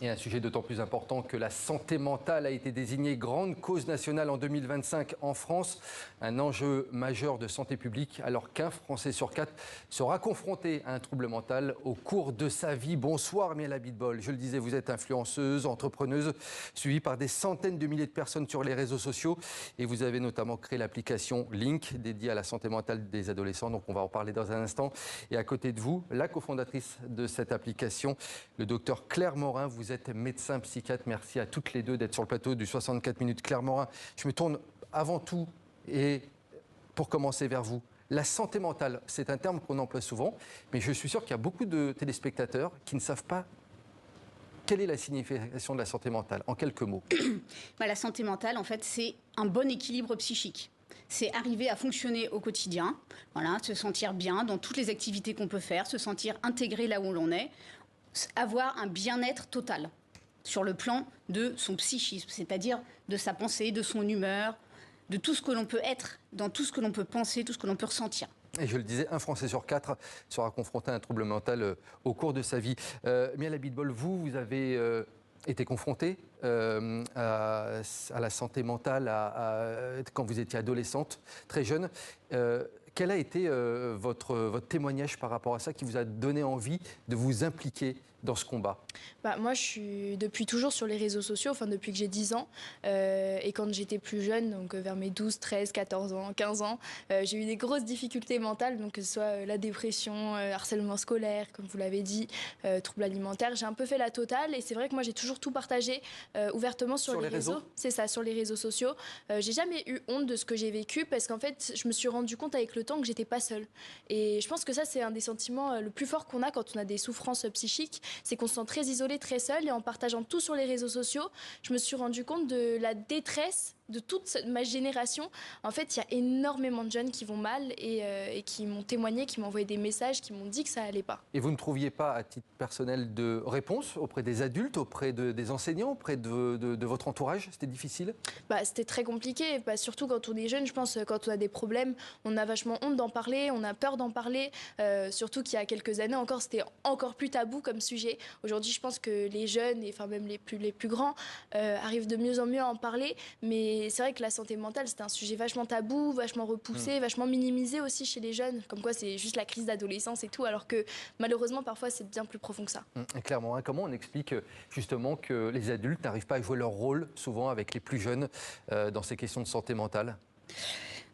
Et un sujet d'autant plus important que la santé mentale a été désignée grande cause nationale en 2025 en France. Un enjeu majeur de santé publique alors qu'un Français sur 4 sera confronté à un trouble mental au cours de sa vie. Bonsoir Miel Abitbol. Je le disais, vous êtes influenceuse, entrepreneuse, suivie par des centaines de milliers de personnes sur les réseaux sociaux. Et vous avez notamment créé l'application Link dédiée à la santé mentale des adolescents. Donc on va en parler dans un instant. Et à côté de vous, la cofondatrice de cette application, le docteur Claire Morin. Vous êtes médecin psychiatre. Merci à toutes les deux d'être sur le plateau du 64 minutes. Claire Morin, je me tourne avant tout et pour commencer vers vous. La santé mentale, c'est un terme qu'on emploie souvent, mais je suis sûr qu'il y a beaucoup de téléspectateurs qui ne savent pas quelle est la signification de la santé mentale, en quelques mots. La santé mentale, en fait, c'est un bon équilibre psychique. C'est arriver à fonctionner au quotidien, voilà, se sentir bien dans toutes les activités qu'on peut faire, se sentir intégré là où l'on est, avoir un bien-être total sur le plan de son psychisme, c'est-à-dire de sa pensée, de son humeur, de tout ce que l'on peut être, dans tout ce que l'on peut penser, tout ce que l'on peut ressentir. Et je le disais, un Français sur 4 sera confronté à un trouble mental au cours de sa vie. Miel Abitbol, vous avez été confronté à la santé mentale quand vous étiez adolescente, très jeune. Quel a été votre témoignage par rapport à ça qui vous a donné envie de vous impliquer dans ce combat? Moi, je suis depuis toujours sur les réseaux sociaux, enfin depuis que j'ai 10 ans. Et quand j'étais plus jeune, donc vers mes 12, 13, 14 ans, 15 ans, j'ai eu des grosses difficultés mentales, donc que ce soit la dépression, harcèlement scolaire, comme vous l'avez dit, troubles alimentaires. J'ai un peu fait la totale et c'est vrai que moi, j'ai toujours tout partagé ouvertement sur les réseaux. C'est ça, sur les réseaux sociaux. J'ai jamais eu honte de ce que j'ai vécu parce qu'en fait, je me suis rendu compte avec le temps que j'étais pas seule. Et je pense que ça, c'est un des sentiments le plus fort qu'on a quand on a des souffrances psychiques. C'est qu'on se sent très isolé, très seul. Et en partageant tout sur les réseaux sociaux, je me suis rendu compte de la détresse de toute ma génération. En fait, il y a énormément de jeunes qui vont mal et qui m'ont témoigné, qui m'ont envoyé des messages, qui m'ont dit que ça allait pas. Et vous ne trouviez pas, à titre personnel, de réponse auprès des adultes, auprès des enseignants, auprès de votre entourage? C'était difficile? C'était très compliqué, surtout quand on est jeune. Je pense quand on a des problèmes, on a vachement honte d'en parler, on a peur d'en parler. Surtout qu'il y a quelques années encore, c'était encore plus tabou comme sujet. Aujourd'hui, je pense que les jeunes, et enfin même les plus grands, arrivent de mieux en mieux à en parler. Mais c'est vrai que la santé mentale, c'est un sujet vachement tabou, vachement repoussé, vachement minimisé aussi chez les jeunes. Comme quoi, c'est juste la crise d'adolescence et tout, alors que malheureusement, parfois, c'est bien plus profond que ça. Clairement, comment on explique justement que les adultes n'arrivent pas à jouer leur rôle, souvent avec les plus jeunes, dans ces questions de santé mentale?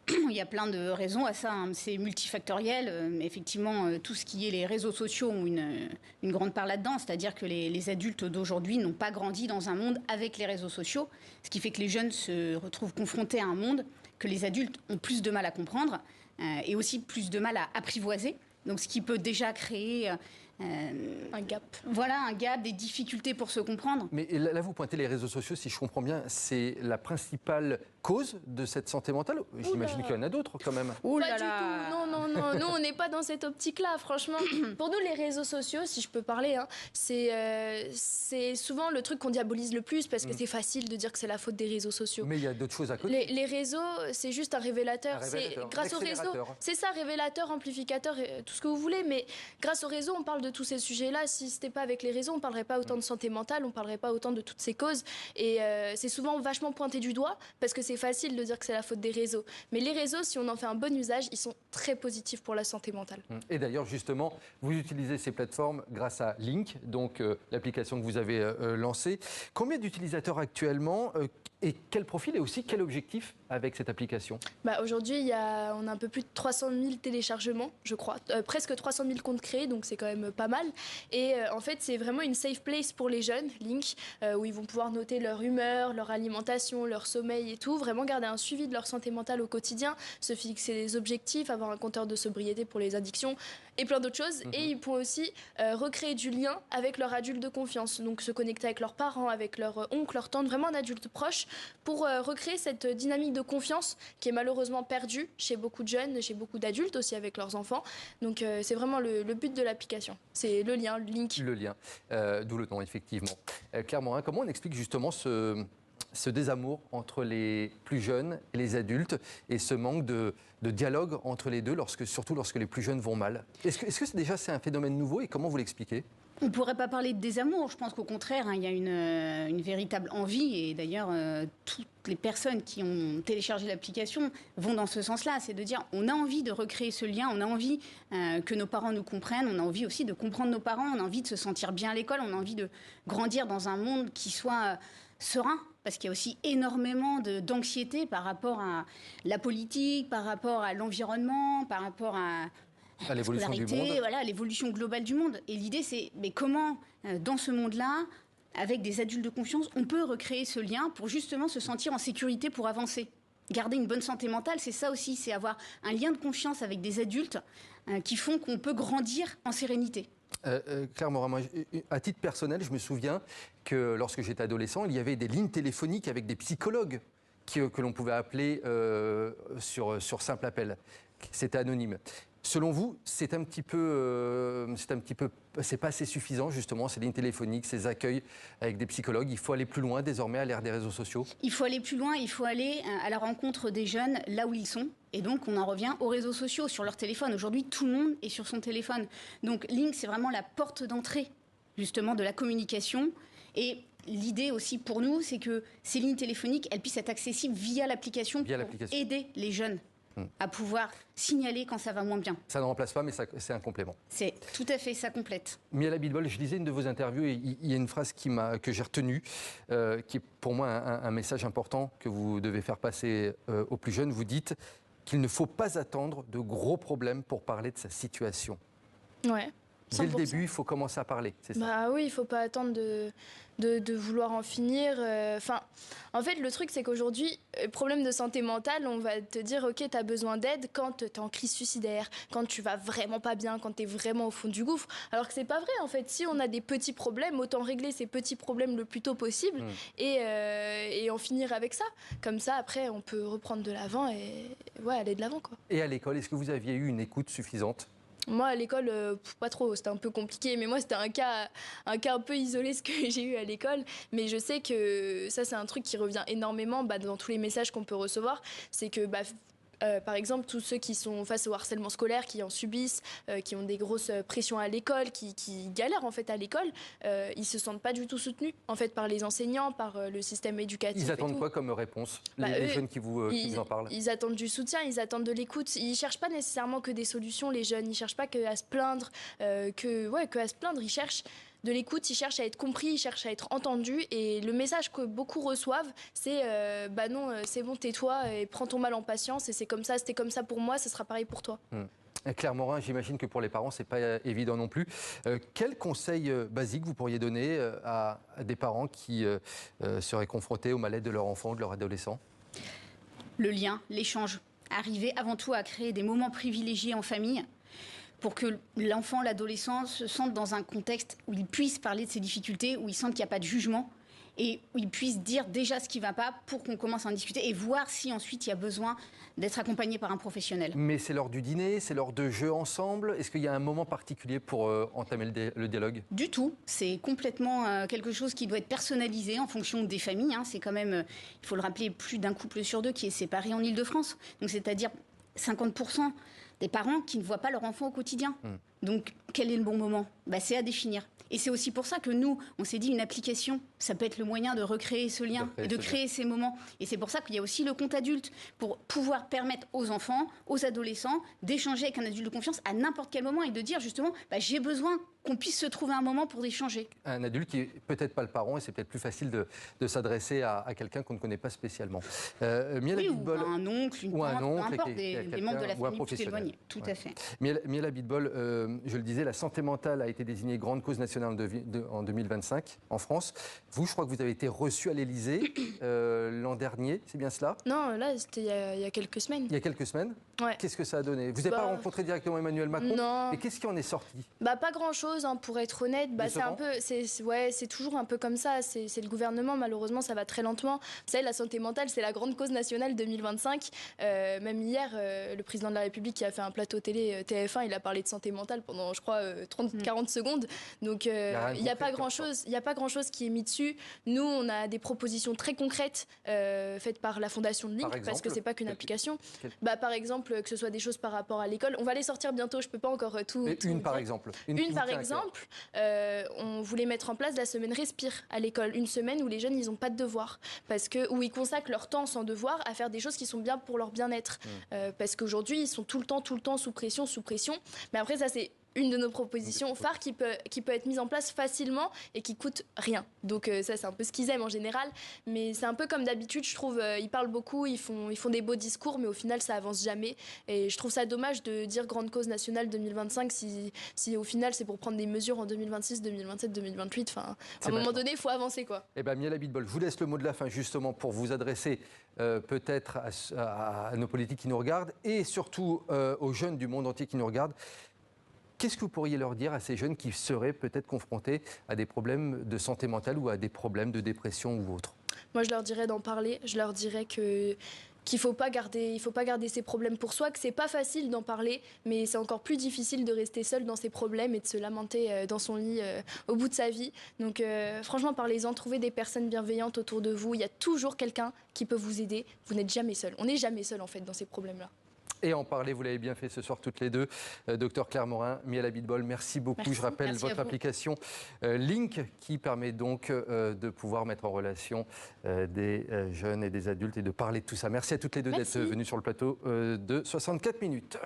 Il y a plein de raisons à ça, c'est multifactoriel. Effectivement, tout ce qui est les réseaux sociaux ont une grande part là-dedans, c'est-à-dire que les adultes d'aujourd'hui n'ont pas grandi dans un monde avec les réseaux sociaux, ce qui fait que les jeunes se retrouvent confrontés à un monde que les adultes ont plus de mal à comprendre et aussi plus de mal à apprivoiser. Donc, ce qui peut déjà créer un gap. Voilà, un gap, des difficultés pour se comprendre. Mais là, vous pointez les réseaux sociaux, si je comprends bien, c'est la principale cause de cette santé mentale? J'imagine qu'il y en a d'autres quand même. Pas du tout, non. Nous, on n'est pas dans cette optique-là, franchement. Pour nous, les réseaux sociaux, si je peux parler, c'est souvent le truc qu'on diabolise le plus parce que c'est facile de dire que c'est la faute des réseaux sociaux. Mais il y a d'autres choses à côté. Les réseaux, c'est juste un révélateur. C'est grâce au réseau, c'est ça, révélateur, amplificateur, tout ce que vous voulez. Mais grâce au réseau, on parle de tous ces sujets-là. Si c'était pas avec les réseaux, on parlerait pas autant de santé mentale, on parlerait pas autant de toutes ces causes. Et c'est souvent vachement pointé du doigt parce que c'est facile de dire que c'est la faute des réseaux. Mais les réseaux, si on en fait un bon usage, ils sont très positifs pour la santé mentale. Et d'ailleurs, justement, vous utilisez ces plateformes grâce à Link, donc l'application que vous avez lancée. Combien d'utilisateurs actuellement et quel profil et aussi quel objectif avec cette application? Aujourd'hui, on a un peu plus de 300 000 téléchargements, je crois. Presque 300 000 comptes créés, donc c'est quand même pas mal. Et en fait, c'est vraiment une safe place pour les jeunes, Link, où ils vont pouvoir noter leur humeur, leur alimentation, leur sommeil et tout. Vraiment garder un suivi de leur santé mentale au quotidien, se fixer des objectifs, avoir un compteur de sobriété pour les addictions et plein d'autres choses. Et ils pourront aussi recréer du lien avec leur adulte de confiance. Donc se connecter avec leurs parents, avec leur oncle, leur tante, vraiment un adulte proche pour recréer cette dynamique de confiance qui est malheureusement perdue chez beaucoup de jeunes, chez beaucoup d'adultes aussi avec leurs enfants. Donc c'est vraiment le but de l'application. C'est le lien, le Link. Le lien, d'où le nom effectivement. Claire Morin, comment on explique justement ce désamour entre les plus jeunes et les adultes et ce manque de dialogue entre les deux, surtout lorsque les plus jeunes vont mal? Est-ce que c'est un phénomène nouveau et comment vous l'expliquez? On ne pourrait pas parler de désamour. Je pense qu'au contraire, il y a une véritable envie. Et d'ailleurs, toutes les personnes qui ont téléchargé l'application vont dans ce sens-là. C'est de dire, on a envie de recréer ce lien, on a envie que nos parents nous comprennent, on a envie aussi de comprendre nos parents, on a envie de se sentir bien à l'école, on a envie de grandir dans un monde qui soit serein. Parce qu'il y a aussi énormément d'anxiété par rapport à la politique, par rapport à l'environnement, par rapport à l'évolution du monde. Voilà, l'évolution globale du monde. Et l'idée, c'est comment, dans ce monde-là, avec des adultes de confiance, on peut recréer ce lien pour justement se sentir en sécurité pour avancer. Garder une bonne santé mentale, c'est ça aussi, c'est avoir un lien de confiance avec des adultes qui font qu'on peut grandir en sérénité. Claire Morin, moi, à titre personnel, je me souviens que lorsque j'étais adolescent, il y avait des lignes téléphoniques avec des psychologues que l'on pouvait appeler sur simple appel. C'était anonyme. Selon vous, c'est pas assez suffisant justement ces lignes téléphoniques, ces accueils avec des psychologues. Il faut aller plus loin désormais à l'ère des réseaux sociaux. Il faut aller plus loin. Il faut aller à la rencontre des jeunes là où ils sont. Et donc, on en revient aux réseaux sociaux, sur leur téléphone. Aujourd'hui, tout le monde est sur son téléphone. Donc, Link, c'est vraiment la porte d'entrée justement de la communication. Et l'idée aussi pour nous, c'est que ces lignes téléphoniques, elles puissent être accessibles via l'application pour aider les jeunes à pouvoir signaler quand ça va moins bien. Ça ne remplace pas, mais c'est un complément. C'est tout à fait, ça complète. Miel Abitbol, je lisais une de vos interviews et il y a une phrase que j'ai retenue, qui est pour moi un message important que vous devez faire passer aux plus jeunes. Vous dites qu'il ne faut pas attendre de gros problèmes pour parler de sa situation. Ouais. 100%. Dès le début, il faut commencer à parler, c'est ça? Bah oui, il ne faut pas attendre de vouloir en finir. En fait, le truc, c'est qu'aujourd'hui, problème de santé mentale, on va te dire, OK, tu as besoin d'aide quand tu es en crise suicidaire, quand tu vas vraiment pas bien, quand tu es vraiment au fond du gouffre. Alors que c'est pas vrai, en fait. Si on a des petits problèmes, autant régler ces petits problèmes le plus tôt possible et en finir avec ça. Comme ça, après, on peut reprendre de l'avant et aller de l'avant, quoi. Et à l'école, est-ce que vous aviez eu une écoute suffisante? Moi, à l'école, pas trop, c'était un peu compliqué. Mais moi, c'était un cas un peu isolé, ce que j'ai eu à l'école. Mais je sais que ça, c'est un truc qui revient énormément dans tous les messages qu'on peut recevoir. C'est que, par exemple, tous ceux qui sont face au harcèlement scolaire, qui en subissent, qui ont des grosses pressions à l'école, qui galèrent en fait à l'école, ils se sentent pas du tout soutenus en fait par les enseignants, par le système éducatif. Ils attendent quoi comme réponse, les jeunes qui vous en parlent? Ils attendent du soutien, ils attendent de l'écoute. Ils cherchent pas nécessairement que des solutions, les jeunes. Ils cherchent pas que à se plaindre, que à se plaindre. Ils cherchent de l'écoute, ils cherchent à être compris, ils cherchent à être entendus. Et le message que beaucoup reçoivent, c'est non, c'est bon, tais-toi et prends ton mal en patience. Et c'est comme ça, c'était comme ça pour moi, ce sera pareil pour toi. Claire Morin, j'imagine que pour les parents, c'est pas évident non plus. Quel conseil basique vous pourriez donner à des parents qui seraient confrontés au mal-être de leur enfant ou de leur adolescent? Le lien, l'échange. Arriver avant tout à créer des moments privilégiés en famille, pour que l'enfant, l'adolescent se sente dans un contexte où il puisse parler de ses difficultés, où il sente qu'il n'y a pas de jugement et où il puisse dire déjà ce qui ne va pas pour qu'on commence à en discuter et voir si ensuite il y a besoin d'être accompagné par un professionnel. Mais c'est l'heure du dîner, c'est l'heure de jeux ensemble. Est-ce qu'il y a un moment particulier pour entamer le dialogue? Du tout. C'est complètement quelque chose qui doit être personnalisé en fonction des familles. C'est quand même, il faut le rappeler, plus d'un couple sur deux qui est séparé en Ile-de-France. Donc c'est-à-dire 50% des parents qui ne voient pas leur enfant au quotidien. Donc, quel est le bon moment? C'est à définir. Et c'est aussi pour ça que nous, on s'est dit une application, ça peut être le moyen de recréer ce lien et de créer ces moments. Et c'est pour ça qu'il y a aussi le compte adulte, pour pouvoir permettre aux enfants, aux adolescents, d'échanger avec un adulte de confiance à n'importe quel moment et de dire justement, j'ai besoin qu'on puisse se trouver un moment pour échanger. Un adulte qui n'est peut-être pas le parent et c'est peut-être plus facile de s'adresser à quelqu'un qu'on ne connaît pas spécialement. Ou un oncle, une tante, peu importe, des membres de la famille plus éloignés. Tout à fait. Miel Abitbol, je le disais, la santé mentale a été désignée grande cause nationale en 2025 en France. Vous, je crois que vous avez été reçu à l'Élysée l'an dernier, c'est bien cela? Non, là, c'était il y a quelques semaines. Il y a quelques semaines? Ouais. Qu'est-ce que ça a donné? Vous n'avez pas rencontré directement Emmanuel Macron? Non. Et qu'est-ce qui en est sorti? Pas grand-chose, pour être honnête. C'est toujours un peu comme ça. C'est le gouvernement, malheureusement, ça va très lentement. Vous savez, la santé mentale, c'est la grande cause nationale 2025. Même hier, le président de la République qui a fait fait un plateau télé TF1, il a parlé de santé mentale pendant, je crois, 30-40 secondes. Donc, il n'y a pas grand-chose qui est mis dessus. Nous, on a des propositions très concrètes faites par la Fondation de Link, parce que c'est pas qu'une application. Par exemple, que ce soit des choses par rapport à l'école. On va les sortir bientôt, je peux pas encore tout. Une par exemple. Une par exemple, on voulait mettre en place la semaine Respire à l'école. Une semaine où les jeunes, ils n'ont pas de devoirs. Où ils consacrent leur temps sans devoir à faire des choses qui sont bien pour leur bien-être. Parce qu'aujourd'hui, ils sont tout le temps sous pression. Mais après, ça, c'est une de nos propositions phares qui peut être mise en place facilement et qui coûte rien. Donc ça, c'est un peu ce qu'ils aiment en général. Mais c'est un peu comme d'habitude, je trouve, ils parlent beaucoup, ils font des beaux discours, mais au final, ça avance jamais. Et je trouve ça dommage de dire grande cause nationale 2025 si au final, c'est pour prendre des mesures en 2026, 2027, 2028. Enfin, à un moment donné, il faut avancer, quoi. Eh bien, Miel Abitbol, je vous laisse le mot de la fin, justement, pour vous adresser peut-être à nos politiques qui nous regardent et surtout aux jeunes du monde entier qui nous regardent. Qu'est-ce que vous pourriez leur dire à ces jeunes qui seraient peut-être confrontés à des problèmes de santé mentale ou à des problèmes de dépression ou autres? Moi, je leur dirais d'en parler. Je leur dirais qu'il faut pas garder ces problèmes pour soi, que c'est pas facile d'en parler, mais c'est encore plus difficile de rester seul dans ses problèmes et de se lamenter dans son lit au bout de sa vie. Donc franchement, parlez-en, trouvez des personnes bienveillantes autour de vous. Il y a toujours quelqu'un qui peut vous aider. Vous n'êtes jamais seul. On n'est jamais seul en fait dans ces problèmes-là. Et en parler, vous l'avez bien fait ce soir toutes les deux. Docteur Claire Morin, Miel Abitbol, merci beaucoup. Merci. Je rappelle Merci votre application Link qui permet donc de pouvoir mettre en relation des jeunes et des adultes et de parler de tout ça. Merci à toutes les deux d'être venues sur le plateau de 64 minutes.